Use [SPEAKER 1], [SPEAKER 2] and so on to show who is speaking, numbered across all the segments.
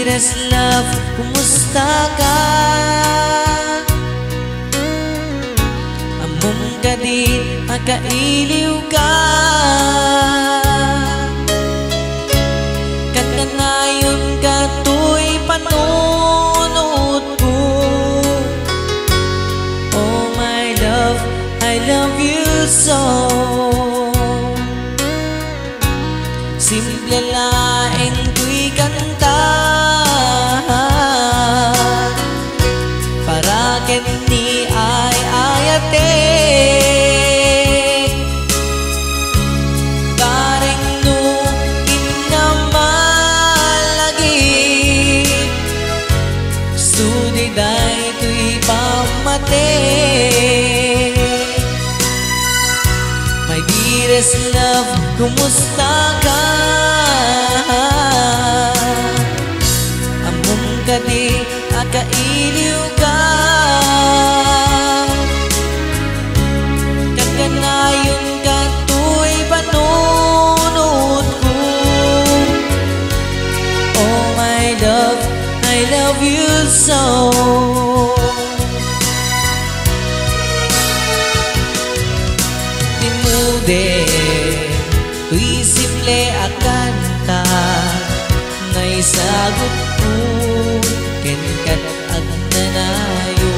[SPEAKER 1] dearest love, kumusta ka? Amom ka din, akailiw ka. Kaganayon ka to'y panunod ko. Oh my love, I love you so. Simple laing ko'y kanta para ni ay ayate. Kareng no inamalagi sudiday to'y pamate. My dearest love, kumusta ka? Amom ka di, akailiw ka. Kaganayon ka to'y panunod ko. Oh my love, I love you so. Timude to'y simple akanta ngay sagot ko kenkat agnanayon.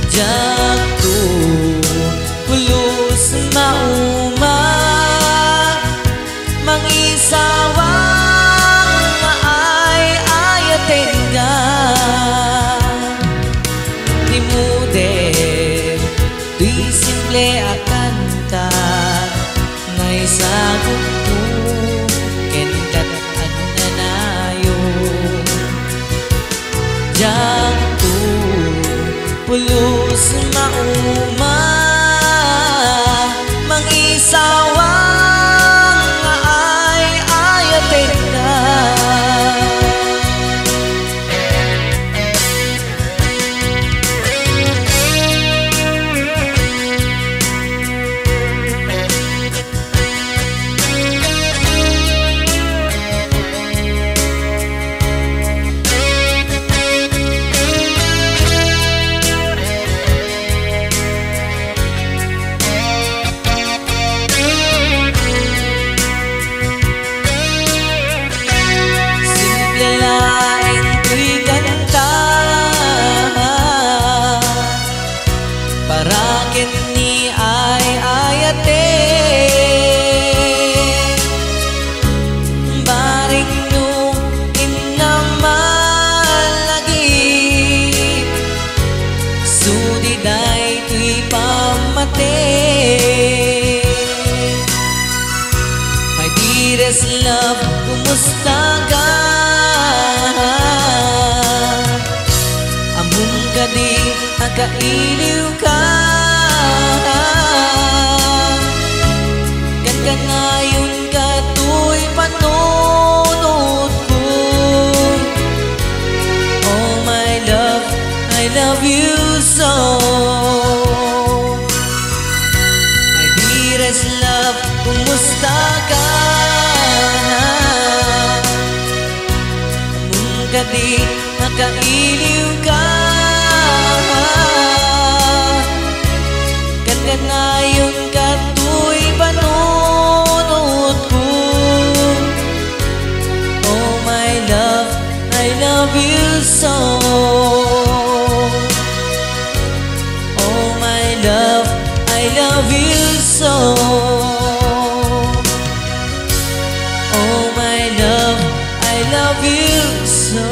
[SPEAKER 1] Diyak to pulos mauma mangisawang ay ayaten ka. Timude to'y simple akanta ngay sagot ko kenkat agnanayon. Diyak to pulos mauma mangisawang ay ayaten ka. Parakin ni ay ayate. Baring no inamalagi sudiday to'y pamate. My dearest love, kumusta ka? Amom ka di, akailiw ka. Kaganayon ka to'y panunod ko. Oh my love, I love you so. My dearest love, kumusta ka? Amom ka di, akailiw ka. Kaganayon ka to'y panunod ko. Oh my love, I love you so. Oh my love, I love you so. Oh my love, I love you so.